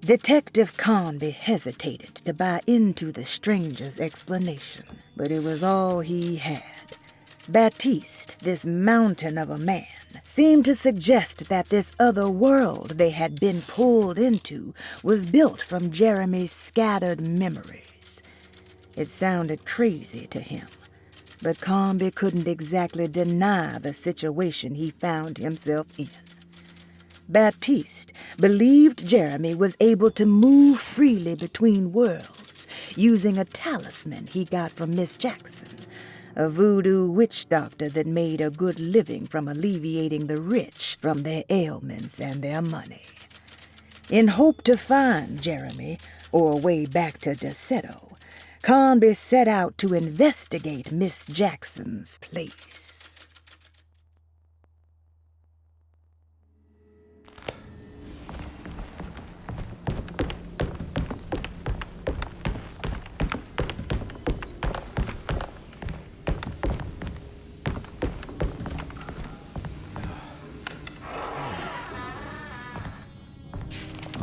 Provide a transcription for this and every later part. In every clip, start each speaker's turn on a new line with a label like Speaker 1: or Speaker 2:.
Speaker 1: Detective Conby hesitated to buy into the stranger's explanation, but it was all he had. Baptiste, this mountain of a man, seemed to suggest that this other world they had been pulled into was built from Jeremy's scattered memories. It sounded crazy to him, but Conby couldn't exactly deny the situation he found himself in. Baptiste believed Jeremy was able to move freely between worlds using a talisman he got from Miss Jackson, a voodoo witch doctor that made a good living from alleviating the rich from their ailments and their money. In hope to find Jeremy, or a way back to Deseto, Conby set out to investigate Miss Jackson's place.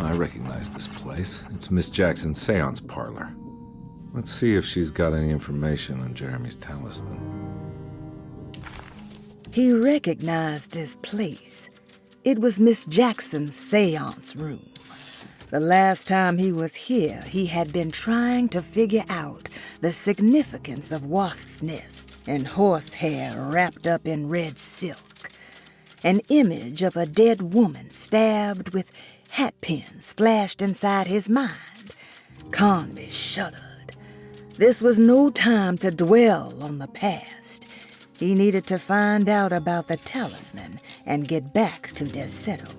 Speaker 2: I recognize this place. It's Miss Jackson's seance parlor. Let's see if she's got any information on Jeremy's talisman.
Speaker 1: He recognized this place. It was Miss Jackson's seance room. The last time he was here, he had been trying to figure out the significance of wasps' nests and horsehair wrapped up in red silk. An image of a dead woman stabbed with hatpins flashed inside his mind. Conby shuddered. This was no time to dwell on the past. He needed to find out about the talisman and get back to Deseto.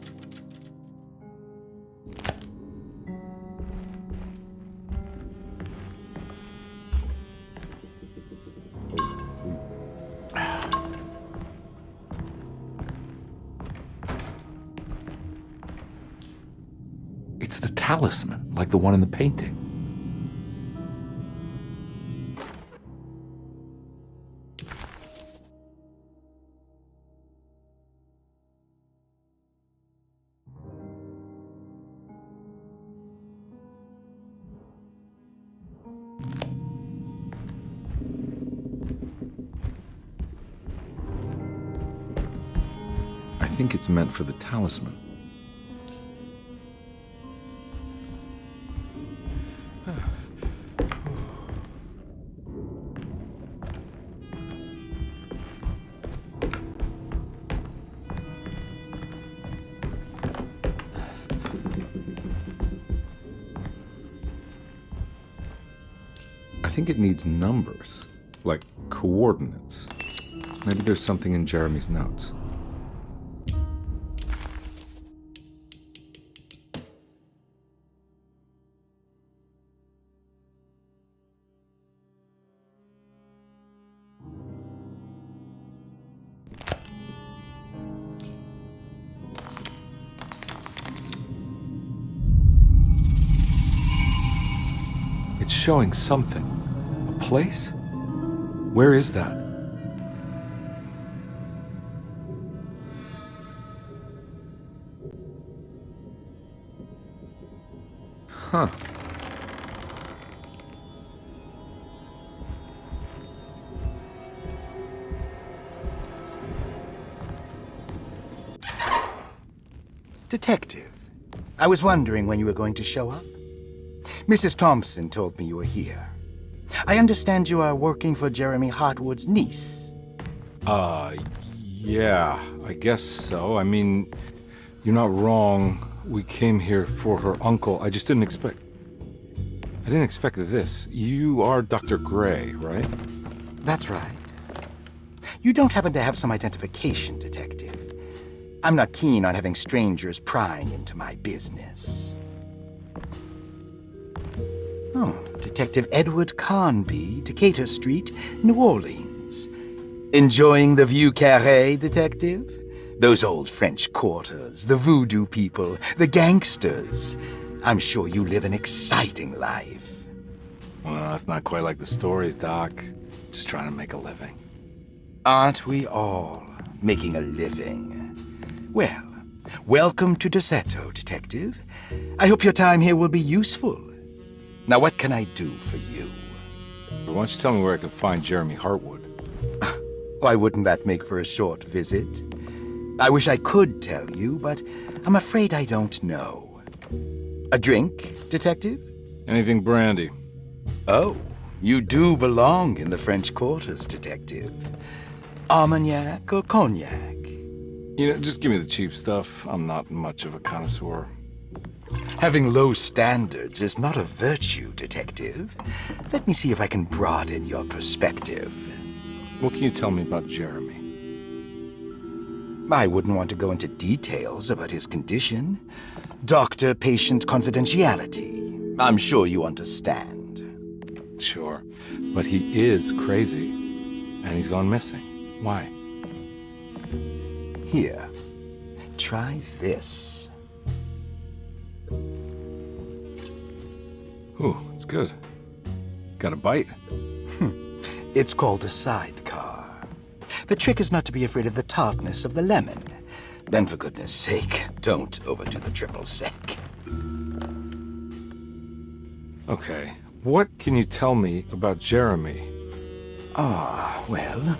Speaker 2: It's the talisman, like the one in the painting. I think it's meant for the talisman. I think it needs numbers, like coordinates. Maybe there's something in Jeremy's notes. showing something. A place? Where is that? Huh.
Speaker 3: Detective, I was wondering when you were going to show up. Mrs. Thompson told me you were here. I understand you are working for Jeremy Hartwood's niece.
Speaker 2: Yeah, I guess so. I mean, you're not wrong. We came here for her uncle. I just didn't expect... I didn't expect this. You are Dr. Gray, right?
Speaker 3: That's right. You don't happen to have some identification, Detective. I'm not keen on having strangers prying into my business. Oh, Detective Edward Carnby, Decatur Street, New Orleans. Enjoying the Vieux Carré, Detective? Those old French quarters, the voodoo people, the gangsters. I'm sure you live an exciting life.
Speaker 2: Well, it's not quite like the stories, Doc. Just trying to make a living.
Speaker 3: Aren't we all making a living? Well, welcome to Deseto, Detective. I hope your time here will be useful. Now, what can I do for you?
Speaker 2: Why don't you tell me where I can find Jeremy Hartwood?
Speaker 3: Why wouldn't that make for a short visit? I wish I could tell you, but I'm afraid I don't know. A drink, Detective?
Speaker 2: Anything brandy.
Speaker 3: Oh, you do belong in the French quarters, Detective. Armagnac or cognac?
Speaker 2: You know, just give me the cheap stuff. I'm not much of a connoisseur.
Speaker 3: Having low standards is not a virtue, Detective. Let me see if I can broaden your perspective.
Speaker 2: What can you tell me about Jeremy?
Speaker 3: I wouldn't want to go into details about his condition. Doctor-patient confidentiality. I'm sure you understand.
Speaker 2: Sure, but he is crazy, and he's gone missing. Why?
Speaker 3: Here, try this.
Speaker 2: Ooh, it's good. Got a bite?
Speaker 3: It's called a sidecar. The trick is not to be afraid of the tartness of the lemon. Then, for goodness sake, don't overdo the triple sec.
Speaker 2: Okay, what can you tell me about Jeremy?
Speaker 3: Well,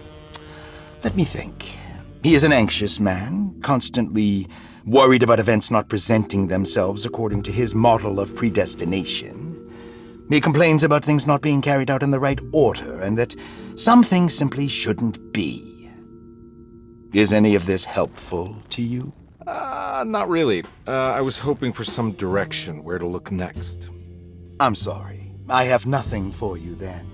Speaker 3: let me think. He is an anxious man, constantly worried about events not presenting themselves according to his model of predestination. He complains about things not being carried out in the right order, and that some things simply shouldn't be. Is any of this helpful to you?
Speaker 2: Not really. I was hoping for some direction where to look next.
Speaker 3: I'm sorry. I have nothing for you then.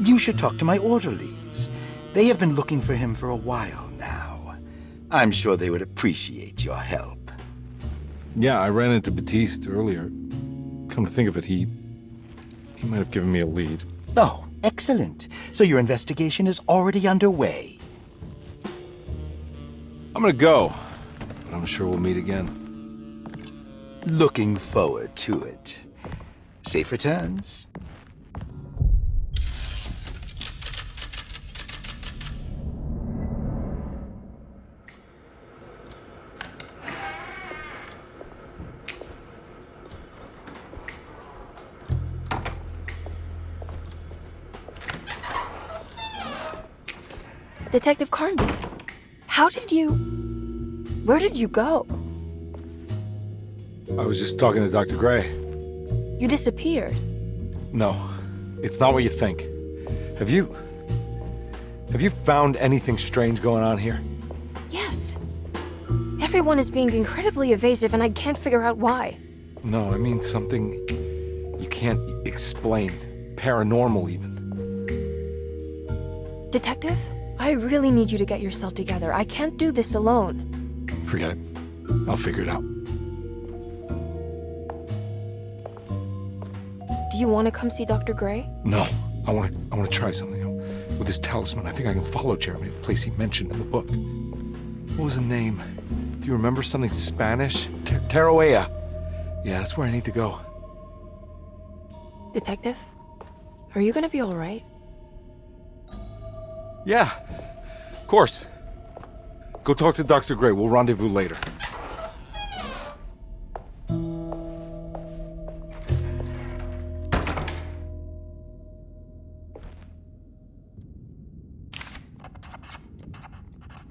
Speaker 3: You should talk to my orderlies. They have been looking for him for a while now. I'm sure they would appreciate your help.
Speaker 2: Yeah, I ran into Batiste earlier. Come to think of it, he might have given me a lead.
Speaker 3: Oh, excellent. So your investigation is already underway.
Speaker 2: I'm gonna go, but I'm sure we'll meet again.
Speaker 3: Looking forward to it. Safe returns.
Speaker 4: Detective Carnby, where did you go?
Speaker 2: I was just talking to Dr. Gray.
Speaker 4: You disappeared.
Speaker 2: No, it's not what you think. Have you found anything strange going on here?
Speaker 4: Yes. Everyone is being incredibly evasive and I can't figure out why.
Speaker 2: No, I mean something you can't explain. Paranormal, even.
Speaker 4: Detective, I really need you to get yourself together. I can't do this alone.
Speaker 2: Forget it. I'll figure it out.
Speaker 4: Do you want to come see Dr. Gray?
Speaker 2: No, I want to try something. With this talisman, I think I can follow Jeremy to the place he mentioned in the book. What was the name? Do you remember something Spanish? Tarawea. Yeah, that's where I need to go.
Speaker 4: Detective? Are you gonna be alright?
Speaker 2: Yeah, of course. Go talk to Dr. Gray. We'll rendezvous later.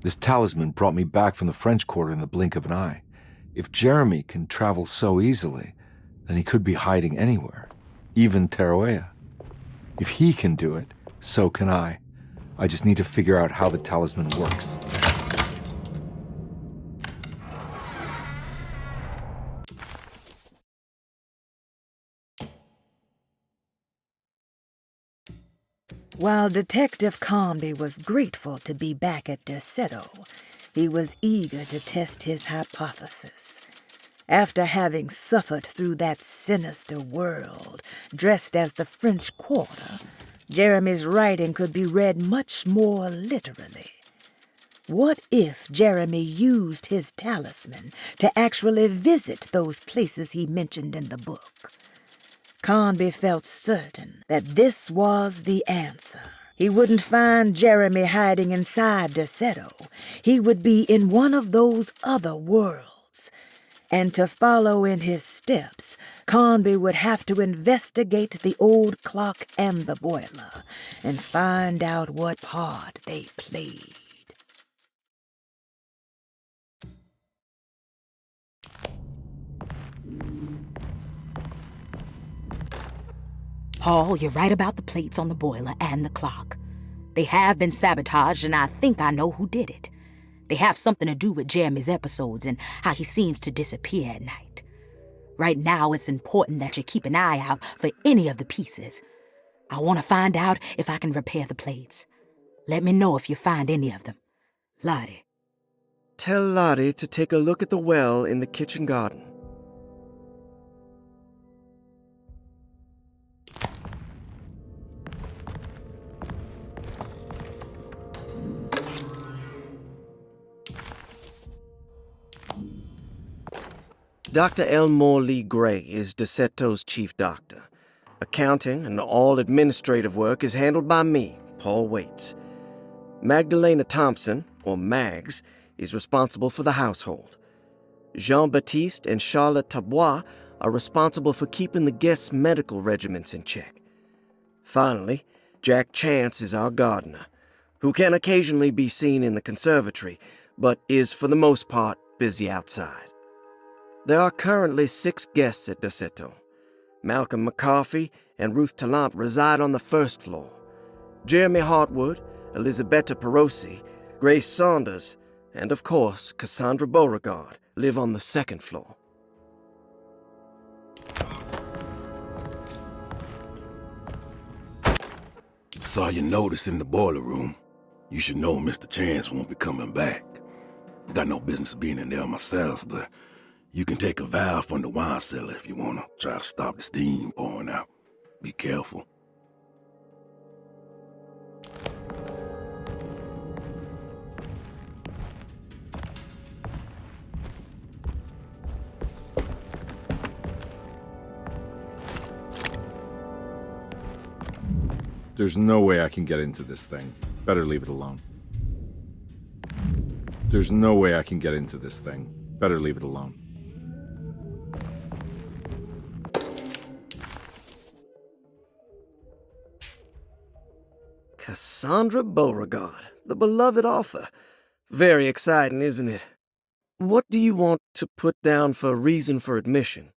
Speaker 2: This talisman brought me back from the French Quarter in the blink of an eye. If Jeremy can travel so easily, then he could be hiding anywhere, even Tarawea. If he can do it, so can I. I just need to figure out how the talisman works.
Speaker 1: While Detective Conby was grateful to be back at Derceto, he was eager to test his hypothesis. After having suffered through that sinister world, dressed as the French Quarter, Jeremy's writing could be read much more literally. What if Jeremy used his talisman to actually visit those places he mentioned in the book? Conby felt certain that this was the answer. He wouldn't find Jeremy hiding inside Derceto. He would be in one of those other worlds. And to follow in his steps, Conby would have to investigate the old clock and the boiler and find out what part they played.
Speaker 5: Paul, you're right about the plates on the boiler and the clock. They have been sabotaged, and I think I know who did it. They have something to do with Jeremy's episodes and how he seems to disappear at night. Right now, it's important that you keep an eye out for any of the pieces. I want to find out if I can repair the plates. Let me know if you find any of them. Lottie.
Speaker 6: Tell Lottie to take a look at the well in the kitchen garden. Dr. Elmore Lee Gray is Derceto's chief doctor. Accounting and all administrative work is handled by me, Paul Waits. Magdalena Thompson, or Mags, is responsible for the household. Jean-Baptiste and Charlotte Tabois are responsible for keeping the guests' medical regimens in check. Finally, Jack Chance is our gardener, who can occasionally be seen in the conservatory, but is for the most part busy outside. There are currently 6 guests at Derceto. Malcolm McCarthy and Ruth Tallant reside on the first floor. Jeremy Hartwood, Elisabetta Perosi, Grace Saunders, and of course Cassandra Beauregard live on the second floor.
Speaker 7: Saw your notice in the boiler room. You should know Mr. Chance won't be coming back. I got no business being in there myself, but you can take a valve from the wine cellar if you want to try to stop the steam pouring out. Be careful.
Speaker 2: There's no way I can get into this thing. Better leave it alone. There's no way I can get into this thing. Better leave it alone.
Speaker 6: Cassandra Beauregard, the beloved author. Very exciting, isn't it? What do you want to put down for reason for admission?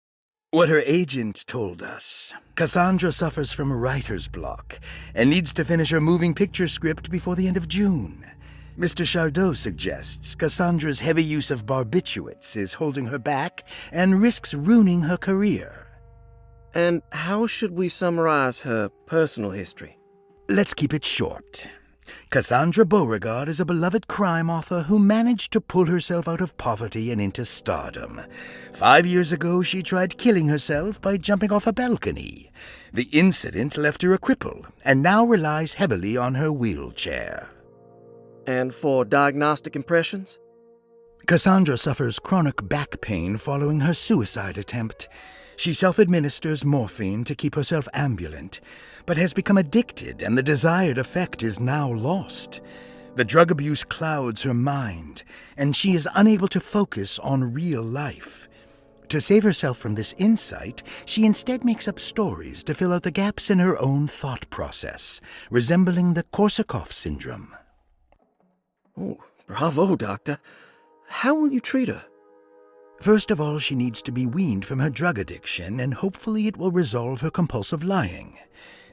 Speaker 3: What her agent told us. Cassandra suffers from writer's block and needs to finish her moving picture script before the end of June. Mr. Chardot suggests Cassandra's heavy use of barbiturates is holding her back and risks ruining her career.
Speaker 6: And how should we summarize her personal history?
Speaker 3: Let's keep it short. Cassandra Beauregard is a beloved crime author who managed to pull herself out of poverty and into stardom. 5 years ago, she tried killing herself by jumping off a balcony. The incident left her a cripple and now relies heavily on her wheelchair.
Speaker 6: And for diagnostic impressions?
Speaker 3: Cassandra suffers chronic back pain following her suicide attempt. She self-administers morphine to keep herself ambulant, but has become addicted and the desired effect is now lost. The drug abuse clouds her mind, and she is unable to focus on real life. To save herself from this insight, she instead makes up stories to fill out the gaps in her own thought process, resembling the Korsakoff syndrome.
Speaker 6: Oh, bravo, Doctor. How will you treat her?
Speaker 3: First of all, she needs to be weaned from her drug addiction, and hopefully it will resolve her compulsive lying.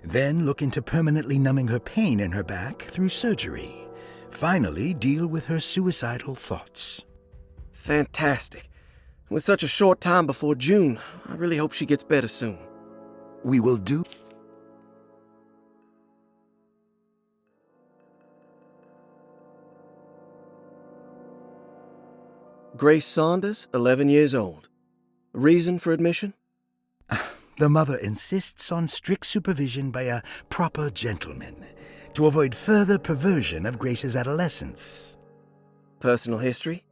Speaker 3: Then look into permanently numbing her pain in her back through surgery. Finally, deal with her suicidal thoughts.
Speaker 6: Fantastic. With such a short time before June, I really hope she gets better soon.
Speaker 3: We will do.
Speaker 6: Grace Saunders, 11 years old. Reason for admission?
Speaker 3: The mother insists on strict supervision by a proper gentleman to avoid further perversion of Grace's adolescence.
Speaker 6: Personal history?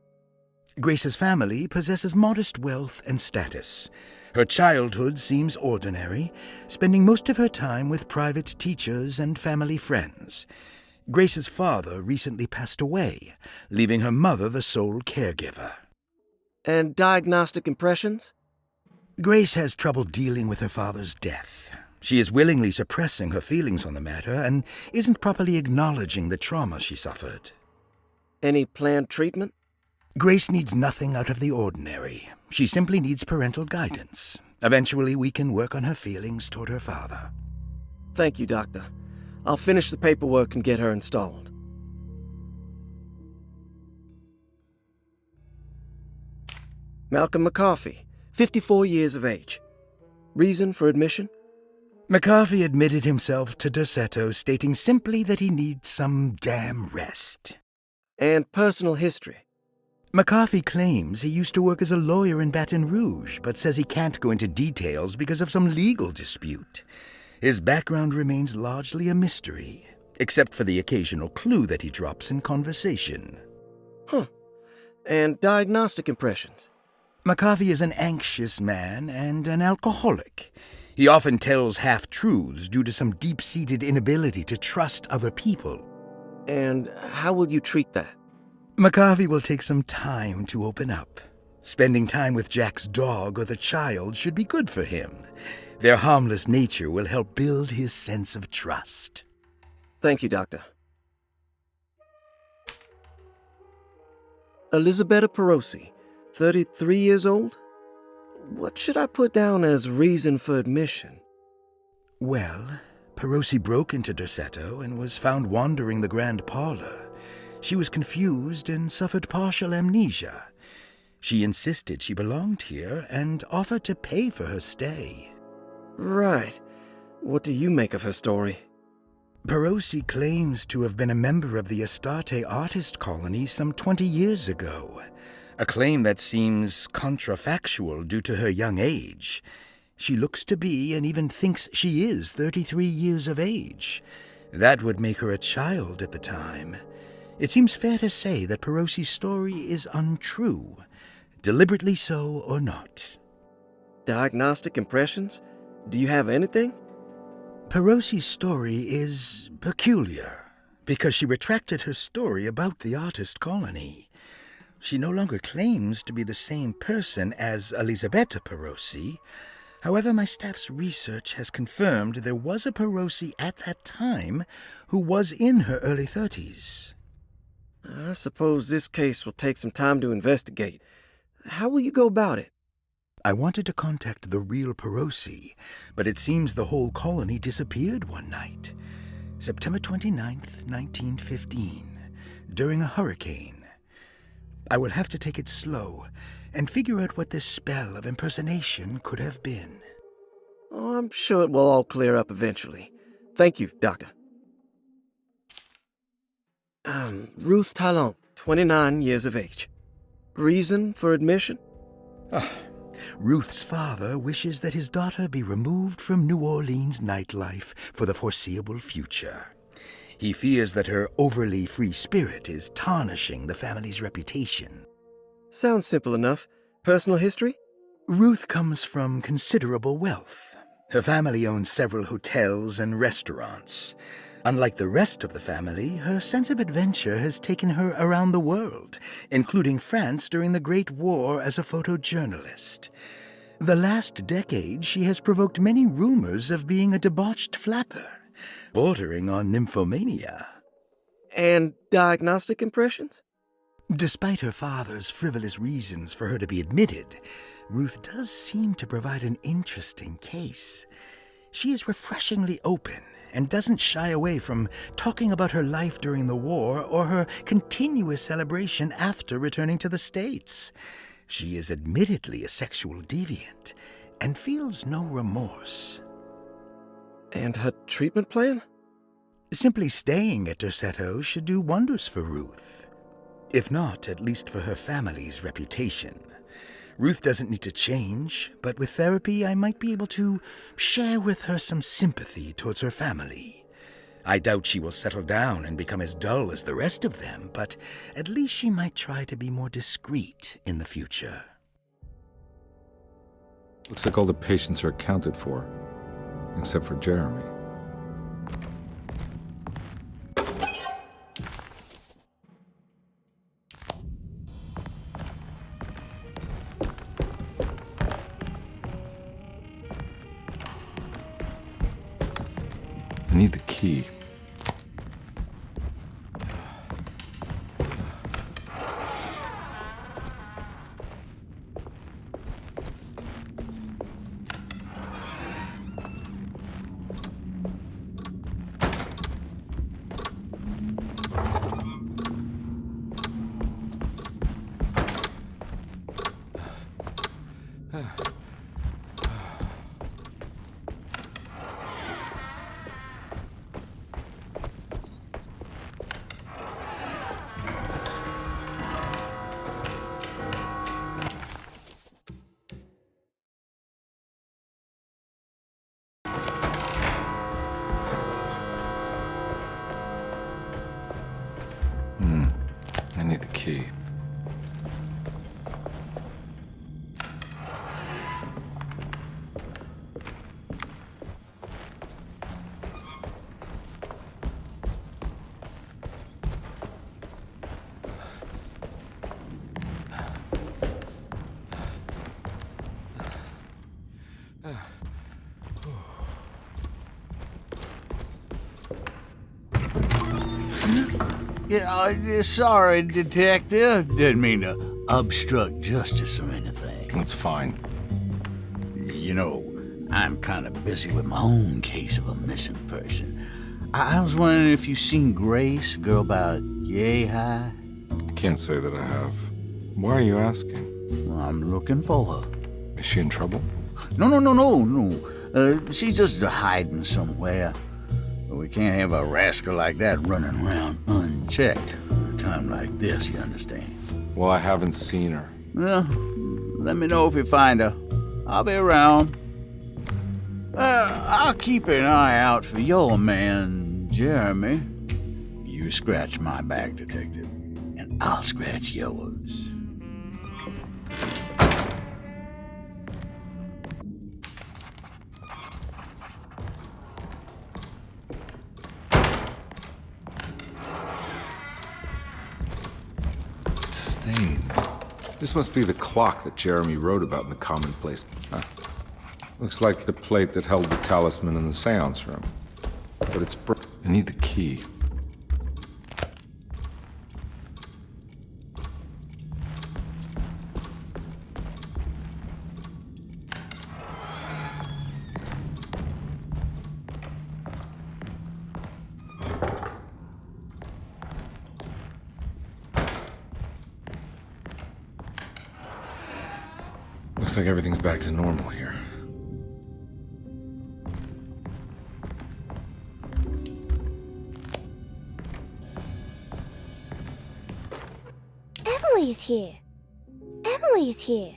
Speaker 3: Grace's family possesses modest wealth and status. Her childhood seems ordinary, spending most of her time with private teachers and family friends. Grace's father recently passed away, leaving her mother the sole caregiver.
Speaker 6: And diagnostic impressions?
Speaker 3: Grace has trouble dealing with her father's death. She is willingly suppressing her feelings on the matter and isn't properly acknowledging the trauma she suffered.
Speaker 6: Any planned treatment?
Speaker 3: Grace needs nothing out of the ordinary. She simply needs parental guidance. Eventually, we can work on her feelings toward her father.
Speaker 6: Thank you, Doctor. I'll finish the paperwork and get her installed. Malcolm McCarthy, 54 years of age. Reason for admission?
Speaker 3: McCarthy admitted himself to Derceto, stating simply that he needs some damn rest.
Speaker 6: And personal history?
Speaker 3: McCarthy claims he used to work as a lawyer in Baton Rouge, but says he can't go into details because of some legal dispute. His background remains largely a mystery, except for the occasional clue that he drops in conversation.
Speaker 6: Huh. And diagnostic impressions?
Speaker 3: McCarthy is an anxious man and an alcoholic. He often tells half-truths due to some deep-seated inability to trust other people.
Speaker 6: And how will you treat that?
Speaker 3: McCarthy will take some time to open up. Spending time with Jack's dog or the child should be good for him. Their harmless nature will help build his sense of trust.
Speaker 6: Thank you, Doctor. Elisabetta Perosi, 33 years old? What should I put down as reason for admission?
Speaker 3: Well, Perosi broke into Derceto and was found wandering the grand parlor. She was confused and suffered partial amnesia. She insisted she belonged here and offered to pay for her stay.
Speaker 6: Right. What do you make of her story?
Speaker 3: Perosi claims to have been a member of the Astarte artist colony some 20 years ago, a claim that seems contrafactual due to her young age. She looks to be and even thinks she is 33 years of age. That would make her a child at the time. It seems fair to say that Perosi's story is untrue, deliberately so or not.
Speaker 6: Diagnostic impressions? Do you have anything?
Speaker 3: Perosi's story is peculiar because she retracted her story about the artist colony. She no longer claims to be the same person as Elisabetta Perosi. However, my staff's research has confirmed there was a Perosi at that time who was in her early 30s.
Speaker 6: I suppose this case will take some time to investigate. How will you go about it?
Speaker 3: I wanted to contact the real Perosi, but it seems the whole colony disappeared one night, September 29th, 1915, during a hurricane. I will have to take it slow and figure out what this spell of impersonation could have been.
Speaker 6: Oh, I'm sure it will all clear up eventually. Thank you, Doctor. Ruth Talon, 29 years of age. Reason for admission?
Speaker 3: Ruth's father wishes that his daughter be removed from New Orleans nightlife for the foreseeable future. He fears that her overly free spirit is tarnishing the family's reputation.
Speaker 6: Sounds simple enough. Personal history?
Speaker 3: Ruth comes from considerable wealth. Her family owns several hotels and restaurants. Unlike the rest of the family, her sense of adventure has taken her around the world, including France during the Great War as a photojournalist. The last decade, she has provoked many rumors of being a debauched flapper, bordering on nymphomania.
Speaker 6: And diagnostic impressions?
Speaker 3: Despite her father's frivolous reasons for her to be admitted, Ruth does seem to provide an interesting case. She is refreshingly open and doesn't shy away from talking about her life during the war or her continuous celebration after returning to the States. She is admittedly a sexual deviant and feels no remorse.
Speaker 6: And her treatment plan?
Speaker 3: Simply staying at Derceto should do wonders for Ruth. If not, at least for her family's reputation. Ruth doesn't need to change, but with therapy I might be able to share with her some sympathy towards her family. I doubt she will settle down and become as dull as the rest of them, but at least she might try to be more discreet in the future.
Speaker 2: Looks like all the patients are accounted for, except for Jeremy. I need the key. I need the key.
Speaker 8: Yeah, sorry, Detective. Didn't mean to obstruct justice or anything.
Speaker 2: That's fine.
Speaker 8: You know, I'm kind of busy with my own case of a missing person. I was wondering if you've seen Grace, girl about yay high.
Speaker 2: I can't say that I have. Why are you asking?
Speaker 8: Well, I'm looking for her.
Speaker 2: Is she in trouble?
Speaker 8: No. She's just hiding somewhere. But we can't have a rascal like that running around unchecked. At a time like this, you understand.
Speaker 2: Well, I haven't seen her.
Speaker 8: Well, let me know if you find her. I'll be around. I'll keep an eye out for your man, Jeremy. You scratch my back, Detective, and I'll scratch yours.
Speaker 2: This must be the clock that Jeremy wrote about in the commonplace. Looks like the plate that held the talisman in the seance room. But it's I need the key. Looks like everything's back to normal here.
Speaker 9: Emily's here. Emily's here.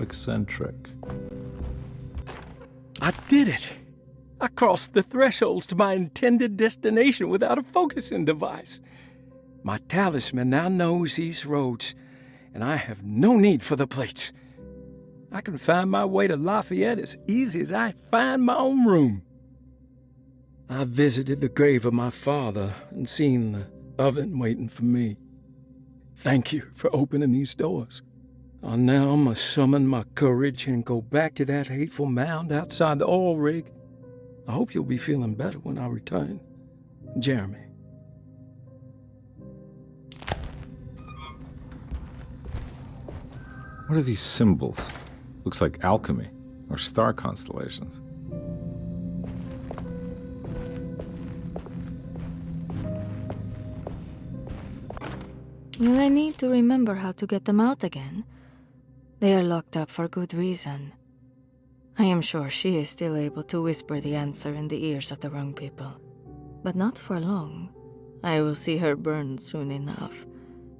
Speaker 2: eccentric.
Speaker 10: I did it! I crossed the thresholds to my intended destination without a focusing device. My talisman now knows these roads, and I have no need for the plates. I can find my way to Lafayette as easy as I find my own room. I visited the grave of my father and seen the oven waiting for me. Thank you for opening these doors. I now must summon my courage and go back to that hateful mound outside the oil rig. I hope you'll be feeling better when I return. Jeremy.
Speaker 2: What are these symbols? Looks like alchemy or star constellations.
Speaker 11: Will I need to remember how to get them out again? They are locked up for good reason. I am sure she is still able to whisper the answer in the ears of the wrong people. But not for long. I will see her burned soon enough.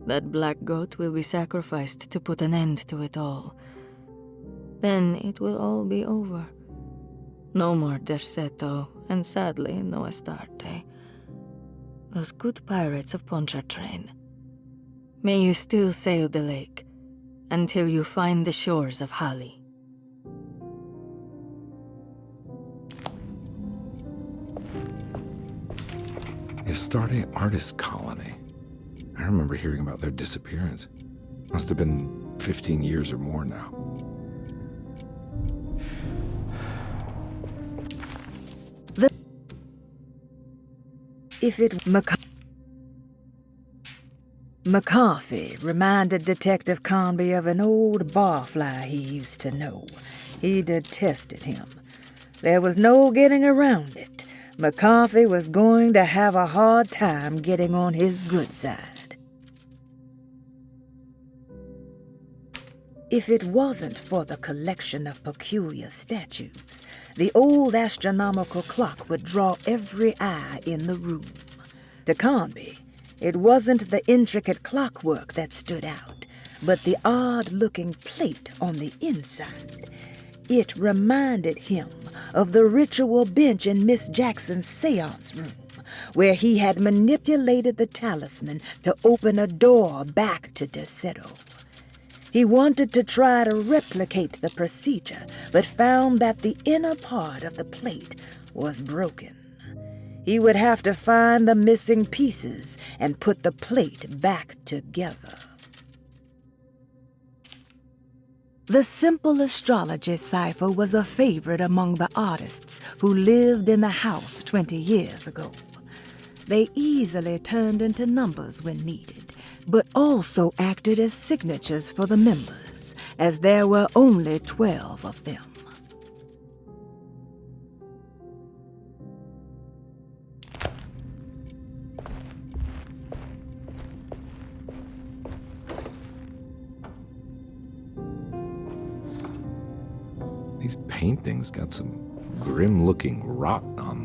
Speaker 11: That black goat will be sacrificed to put an end to it all. Then it will all be over. No more Derceto, and sadly, no Astarte. Those good pirates of Pontchartrain. May you still sail the lake, until you find the shores of Hali.
Speaker 2: Astarte Artist Colony. I remember hearing about their disappearance. Must have been 15 years or more now.
Speaker 1: McCarthy reminded Detective Conby of an old barfly he used to know. He detested him. There was no getting around it. McCarthy was going to have a hard time getting on his good side. If it wasn't for the collection of peculiar statues, the old astronomical clock would draw every eye in the room. To Conby, it wasn't the intricate clockwork that stood out, but the odd-looking plate on the inside. It reminded him of the ritual bench in Miss Jackson's seance room, where he had manipulated the talisman to open a door back to Derceto. He wanted to try to replicate the procedure, but found that the inner part of the plate was broken. He would have to find the missing pieces and put the plate back together. The simple astrology cipher was a favorite among the artists who lived in the house 20 years ago. They easily turned into numbers when needed, but also acted as signatures for the members, as there were only 12 of them.
Speaker 2: These paintings got some grim-looking rot on